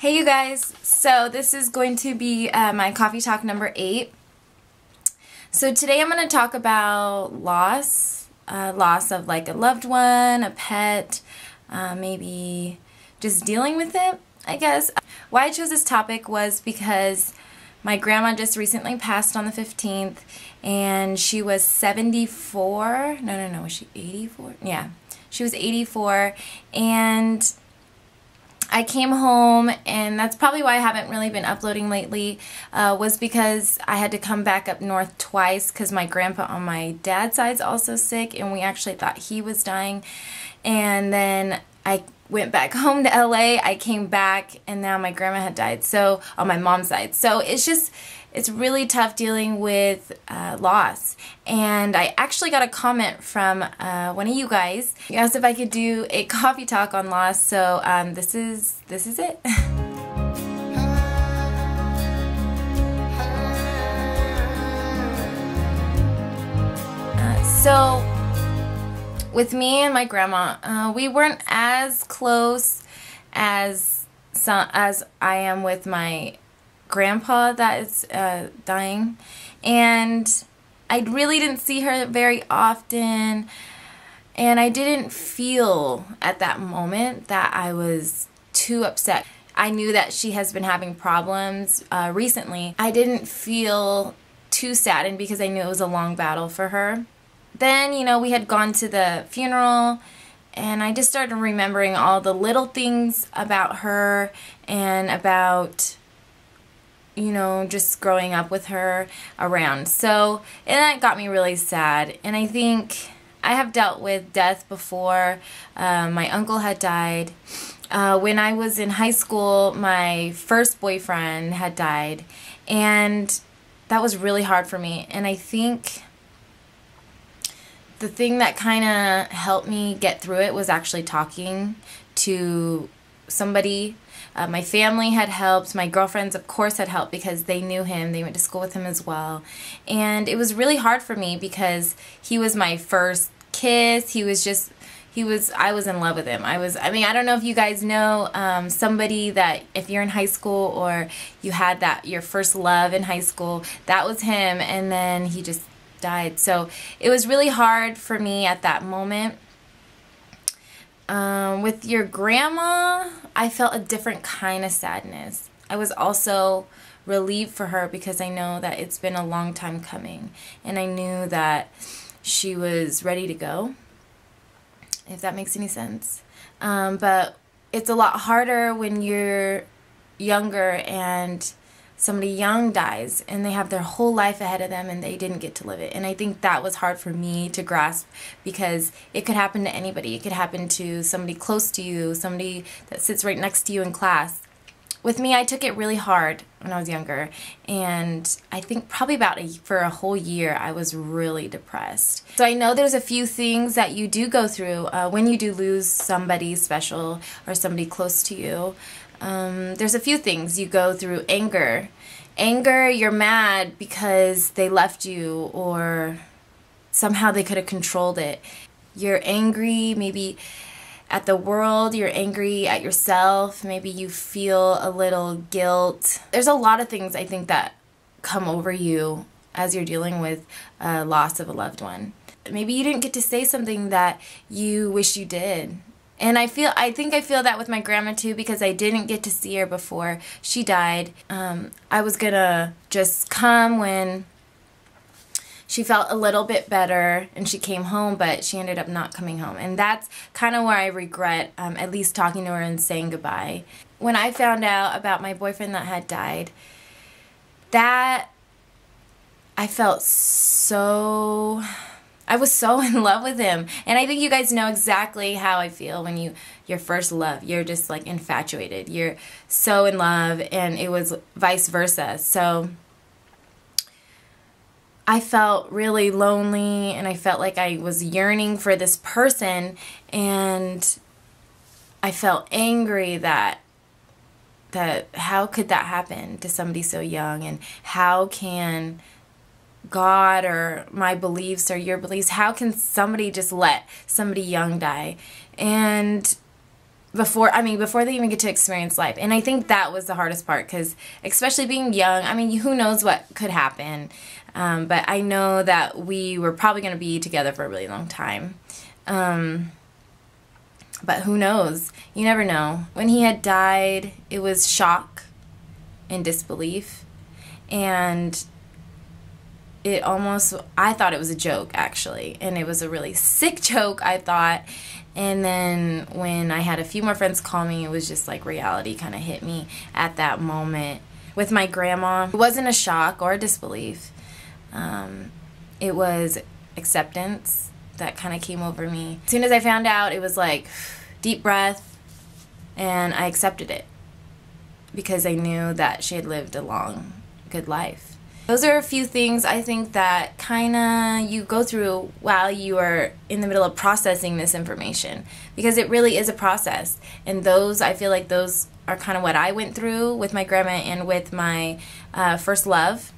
Hey you guys, so this is going to be my coffee talk number 8. So today I'm going to talk about loss of like a loved one, a pet, maybe just dealing with it, I guess. Why I chose this topic was because my grandma just recently passed on the 15th and she was 74. No, was she 84? Yeah, she was 84 and I came home, and that's probably why I haven't really been uploading lately, was because I had to come back up north twice because my grandpa on my dad's side is also sick, and we actually thought he was dying. And then I went back home to LA, I came back, and now my grandma had died, so on my mom's side. So it's really tough dealing with loss. And I actually got a comment from one of you guys. You asked if I could do a coffee talk on loss, so this is it. So with me and my grandma, we weren't as close as I am with my grandpa that is dying, and I really didn't see her very often, and I didn't feel at that moment that I was too upset. I knew that she has been having problems recently. I didn't feel too saddened because I knew it was a long battle for her. Then, you know, we had gone to the funeral, and I just started remembering all the little things about her and about, you know, just growing up with her around. So, and that got me really sad. And I think I have dealt with death before. My uncle had died. When I was in high school, my first boyfriend had died. And that was really hard for me. And I think the thing that kind of helped me get through it was actually talking to somebody. My family had helped. My girlfriends, of course, had helped because they knew him. They went to school with him as well. And it was really hard for me because he was my first kiss. I was in love with him. I don't know if you guys know somebody that if you're in high school or you had your first love in high school, that was him, and then he just died. So it was really hard for me at that moment. With your grandma, I felt a different kind of sadness. I was also relieved for her because I know that it's been a long time coming, and I knew that she was ready to go, if that makes any sense. But it's a lot harder when you're younger and somebody young dies and they have their whole life ahead of them and they didn't get to live it. And I think that was hard for me to grasp because it could happen to anybody. It could happen to somebody close to you, somebody that sits right next to you in class. With me, I took it really hard when I was younger, and I think probably for a whole year I was really depressed. So I know there's a few things that you do go through when you do lose somebody special or somebody close to you. There's a few things you go through. Anger, you're mad because they left you or somehow they could have controlled it. You're angry maybe at the world, you're angry at yourself, maybe you feel a little guilt. There's a lot of things I think that come over you as you're dealing with loss of a loved one. Maybe you didn't get to say something that you wish you did. And I think I feel that with my grandma too, because I didn't get to see her before she died. I was gonna just come when she felt a little bit better and she came home, but she ended up not coming home. And that's kind of where I regret at least talking to her and saying goodbye. When I found out about my boyfriend that had died, I was so in love with him. And I think you guys know exactly how I feel when your first love, you're just like infatuated. You're so in love, and it was vice versa. So I felt really lonely, and I felt like I was yearning for this person, and I felt angry that how could that happen to somebody so young, and how can God or my beliefs or your beliefs, how can somebody just let somebody young die? And before they even get to experience life. And I think that was the hardest part, because especially being young, I mean, who knows what could happen. But I know that we were probably going to be together for a really long time. But who knows? You never know. When he had died, it was shock and disbelief. And I thought it was a joke, actually. And it was a really sick joke, I thought. And then when I had a few more friends call me, it was just like reality kind of hit me at that moment. With my grandma, it wasn't a shock or a disbelief. It was acceptance that kind of came over me. As soon as I found out, it was like deep breath, and I accepted it because I knew that she had lived a long, good life. Those are a few things I think that kind of you go through while you are in the middle of processing this information, because it really is a process. And I feel like those are kind of what I went through with my grandma and with my first love.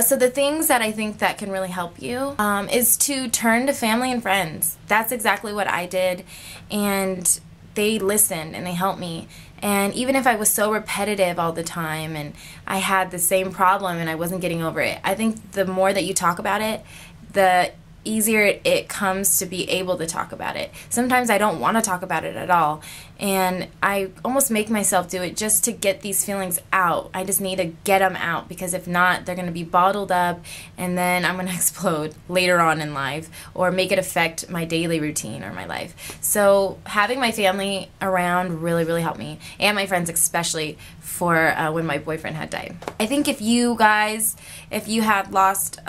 So the things that I think that can really help you is to turn to family and friends. That's exactly what I did, and they listened and they helped me. And even if I was so repetitive all the time and I had the same problem and I wasn't getting over it, I think the more that you talk about it, the easier it comes to be able to talk about it. Sometimes I don't want to talk about it at all, and I almost make myself do it just to get these feelings out. I just need to get them out, because if not, they're going to be bottled up, and then I'm going to explode later on in life or make it affect my daily routine or my life. So having my family around really, really helped me, and my friends especially, for when my boyfriend had died. I think if you had lost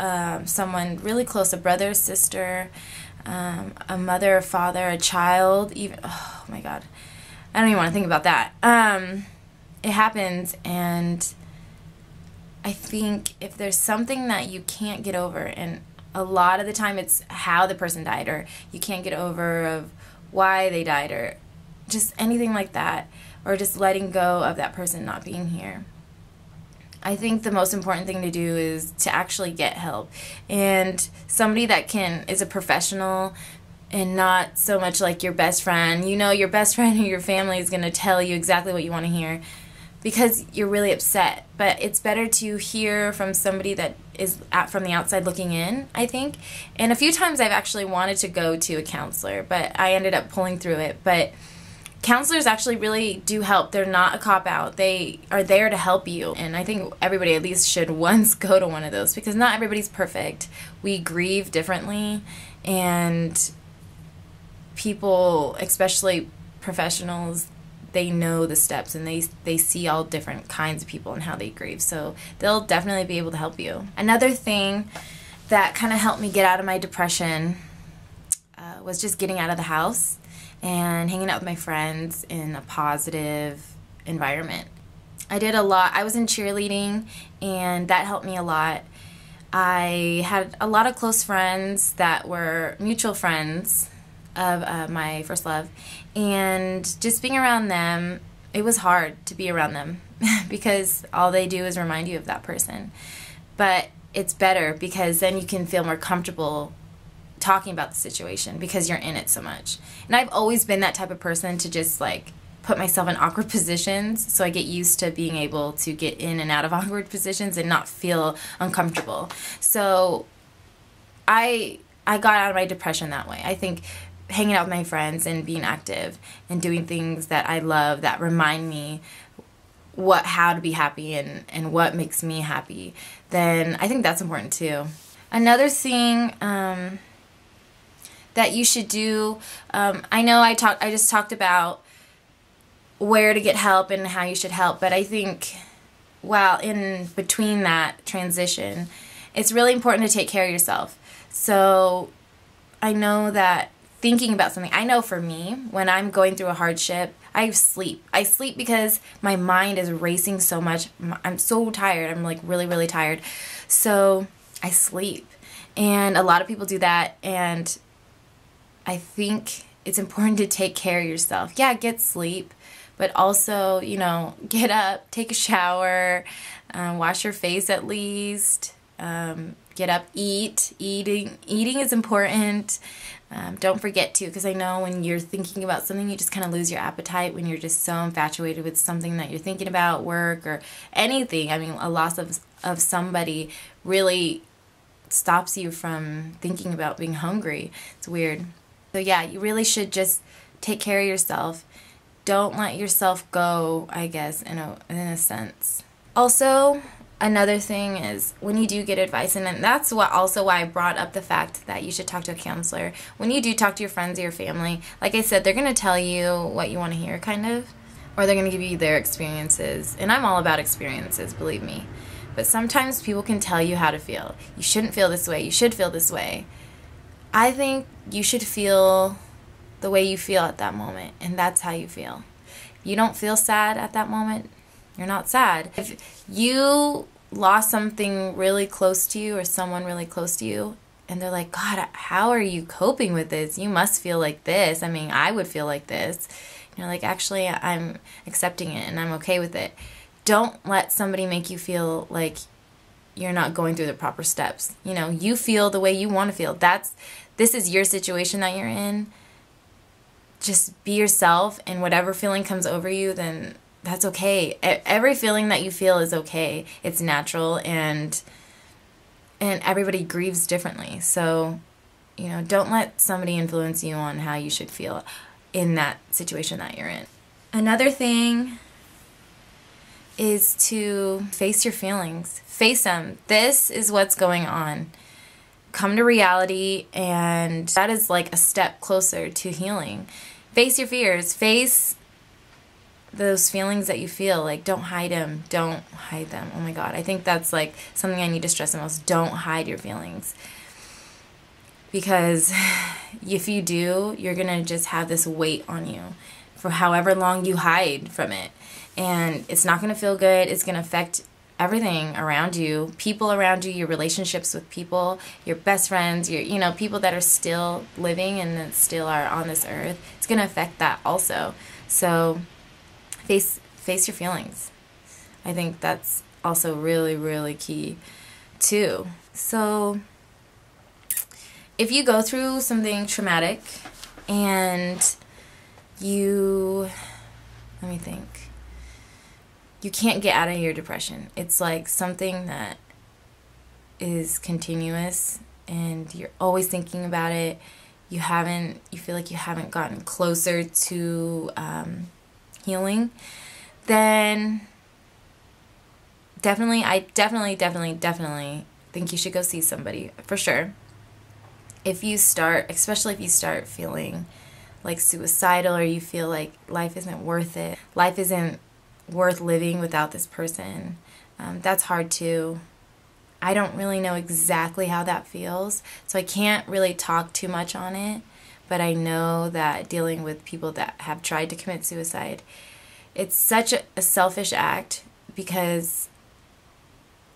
someone really close, a brother, sister, a mother, a father, a child, even, oh my God, I don't even want to think about that. It happens, and I think if there's something that you can't get over, and a lot of the time it's how the person died, or you can't get over of why they died, or just anything like that, or just letting go of that person not being here, I think the most important thing to do is to actually get help, and somebody that is a professional, and not so much like your best friend. You know, your best friend or your family is going to tell you exactly what you want to hear because you're really upset. But it's better to hear from somebody that is from the outside looking in, I think. And a few times I've actually wanted to go to a counselor, but I ended up pulling through it. But counselors actually really do help. They're not a cop-out. They are there to help you. And I think everybody at least should once go to one of those, because not everybody's perfect. We grieve differently, and people, especially professionals, they know the steps, and they see all different kinds of people and how they grieve. So they'll definitely be able to help you. Another thing that kind of helped me get out of my depression was just getting out of the house and hanging out with my friends in a positive environment. I did a lot. I was in cheerleading, and that helped me a lot. I had a lot of close friends that were mutual friends of my first love, and just being around them, it was hard to be around them because all they do is remind you of that person. But it's better because then you can feel more comfortable talking about the situation because you're in it so much. And I've always been that type of person to just like put myself in awkward positions, so I get used to being able to get in and out of awkward positions and not feel uncomfortable. So I got out of my depression that way. I think hanging out with my friends and being active and doing things that I love that remind me how to be happy and what makes me happy, then I think that's important too. Another thing that you should do, I know I just talked about where to get help and how you should help, but I think while in between that transition, it's really important to take care of yourself. So I know that thinking about something, I know for me, when I'm going through a hardship, I sleep. I sleep because my mind is racing so much. I'm so tired. I'm like really, really tired. So I sleep. And a lot of people do that. And I think it's important to take care of yourself. Yeah, get sleep. But also, get up, take a shower, wash your face at least, get up, eat. Eating is important. Don't forget to, because I know when you're thinking about something, you just kind of lose your appetite when you're just so infatuated with something that you're thinking about, work or anything. I mean, a loss of somebody really stops you from thinking about being hungry. It's weird. So yeah, you really should just take care of yourself. Don't let yourself go, I guess, in a sense. Also, another thing is when you do get advice, and that's why I brought up the fact that you should talk to a counselor. When you do talk to your friends or your family, like I said, they're going to tell you what you want to hear, kind of, or they're going to give you their experiences. And I'm all about experiences, believe me. But sometimes people can tell you how to feel. You shouldn't feel this way. You should feel this way. I think you should feel the way you feel at that moment, and that's how you feel. If you don't feel sad at that moment, you're not sad. If you lost something really close to you or someone really close to you, and they're like, God, how are you coping with this? You must feel like this. I mean, I would feel like this. And you're like, actually, I'm accepting it and I'm okay with it. Don't let somebody make you feel like you're not going through the proper steps. You know, you feel the way you want to feel. This is your situation that you're in. Just be yourself, and whatever feeling comes over you, then that's okay. Every feeling that you feel is okay. It's natural, and everybody grieves differently. So, you know, don't let somebody influence you on how you should feel in that situation that you're in. Another thing is to face your feelings. Face them. This is what's going on. Come to reality, and that is like a step closer to healing. Face your fears. Face those feelings that you feel. Like, don't hide them. Don't hide them. Oh my God. I think that's like something I need to stress the most. Don't hide your feelings. Because if you do, you're going to just have this weight on you for however long you hide from it. And it's not going to feel good. It's going to affect everything around you, people around you, your relationships with people, your best friends, your people that are still living and that still are on this earth. It's going to affect that also. So face your feelings. I think that's also really, really key too. So if you go through something traumatic and let me think. You can't get out of your depression. It's like something that is continuous and you're always thinking about it. You feel like you haven't gotten closer to healing. Then I definitely think you should go see somebody for sure. Especially if you start feeling like suicidal, or you feel like life isn't worth it. Life isn't worth living without this person. That's hard too. I don't really know exactly how that feels, so I can't really talk too much on it, but I know that dealing with people that have tried to commit suicide, it's such a selfish act, because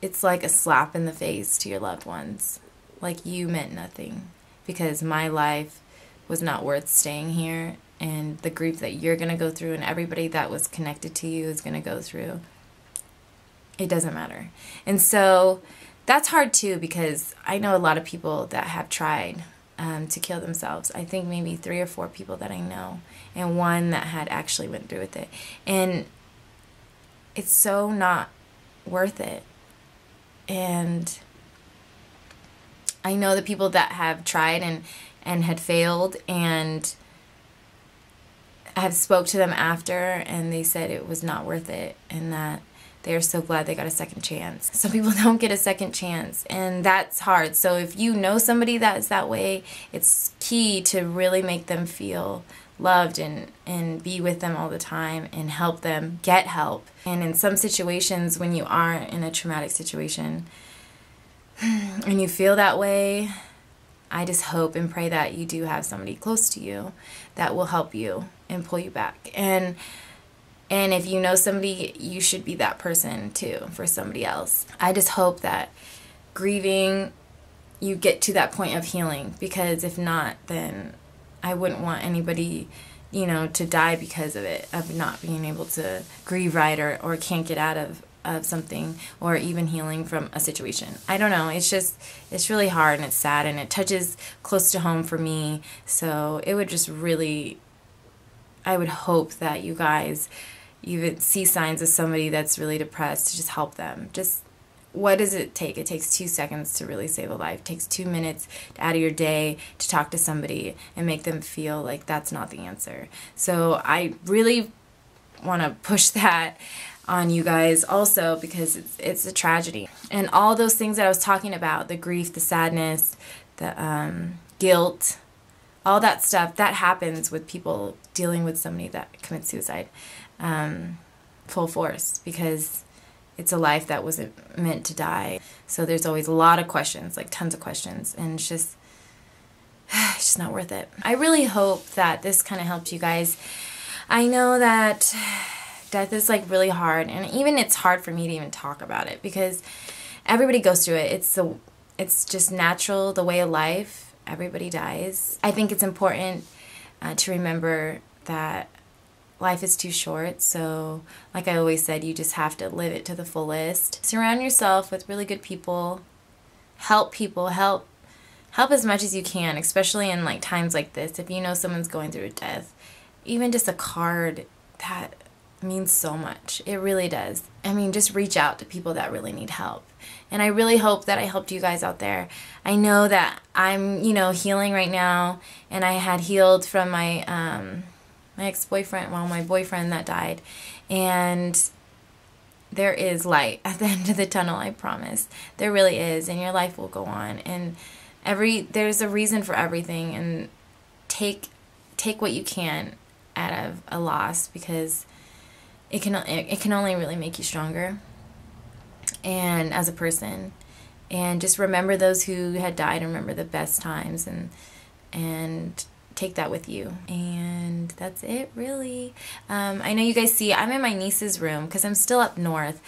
it's like a slap in the face to your loved ones. Like, you meant nothing, because my life was not worth staying here, and the grief that you're going to go through and everybody that was connected to you is going to go through, it doesn't matter. And so that's hard too, because I know a lot of people that have tried to kill themselves. I think maybe 3 or 4 people that I know, and one that had actually went through with it. And it's so not worth it. And I know the people that have tried and had failed, and I have spoke to them after, and they said it was not worth it, and that they are so glad they got a second chance. Some people don't get a second chance, and that's hard. So if you know somebody that is that way, it's key to really make them feel loved and be with them all the time and help them get help. And in some situations, when you are in a traumatic situation and you feel that way, I just hope and pray that you do have somebody close to you that will help you and pull you back. And if you know somebody, you should be that person too for somebody else. I just hope that grieving, you get to that point of healing, because if not, then I wouldn't want anybody, to die because of it, of not being able to grieve right, or can't get out of of something, or even healing from a situation. I don't know. It's really hard and it's sad and it touches close to home for me. So it would just really, I would hope that you guys, you would see signs of somebody that's really depressed, to just help them. Just, what does it take? It takes 2 seconds to really save a life. It takes 2 minutes out of your day to talk to somebody and make them feel like that's not the answer. So I really want to push that on you guys also, because it's a tragedy. And all those things that I was talking about, the grief, the sadness, the guilt, all that stuff, that happens with people dealing with somebody that commits suicide full force, because it's a life that wasn't meant to die. So there's always a lot of questions, like tons of questions, and it's just not worth it. I really hope that this kind of helped you guys. I know that death is like really hard, and even it's hard for me to even talk about it, because everybody goes through it. It's just natural, the way of life. Everybody dies. I think it's important to remember that life is too short. So like I always said, you just have to live it to the fullest. Surround yourself with really good people. Help people. Help as much as you can, especially in like times like this. If you know someone's going through a death, even just a card, that means so much. It really does. I mean, just reach out to people that really need help. And I really hope that I helped you guys out there. I know that I'm, healing right now, and I had healed from my my ex-boyfriend, my boyfriend that died. And there is light at the end of the tunnel, I promise. There really is, and your life will go on. And there's a reason for everything, and take what you can out of a loss, because it can only really make you stronger and as a person. And just remember those who had died, and remember the best times, and take that with you. And that's it, really. I know you guys see I'm in my niece's room because I'm still up north.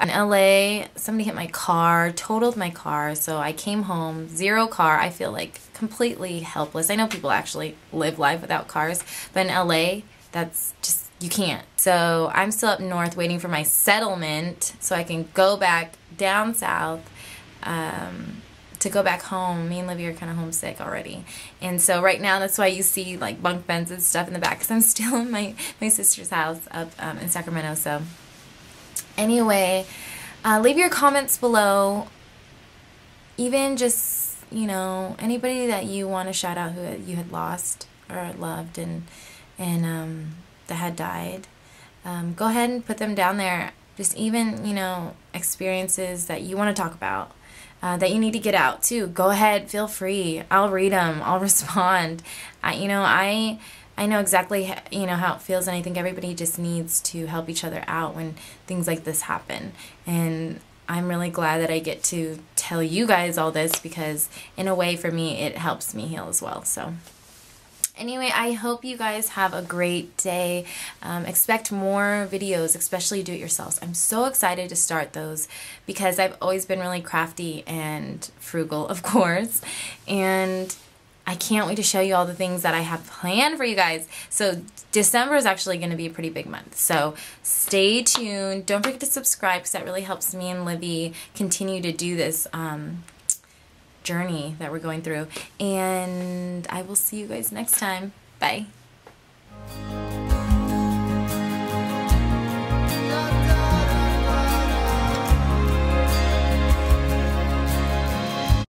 In LA, somebody hit my car, totaled my car, so I came home, 0 car. I feel like completely helpless. I know people actually live life without cars, but in LA, that's just, you can't. So I'm still up north waiting for my settlement so I can go back down south to go back home. Me and Livy are kind of homesick already. And so right now, that's why you see like bunk beds and stuff in the back, because I'm still in my sister's house up in Sacramento. So anyway, leave your comments below. Even just, anybody that you want to shout out who you had lost or loved and that had died. Go ahead and put them down there. Just even, experiences that you want to talk about, that you need to get out too. Go ahead, feel free. I'll read them. I'll respond. I know exactly, how it feels, and I think everybody just needs to help each other out when things like this happen. And I'm really glad that I get to tell you guys all this, because in a way for me, it helps me heal as well. So anyway, I hope you guys have a great day. Expect more videos, especially do-it-yourselves. I'm so excited to start those, because I've always been really crafty and frugal, of course. And I can't wait to show you all the things that I have planned for you guys. So December is actually going to be a pretty big month. So stay tuned. Don't forget to subscribe, because that really helps me and Livy continue to do this journey that we're going through. And I will see you guys next time. Bye.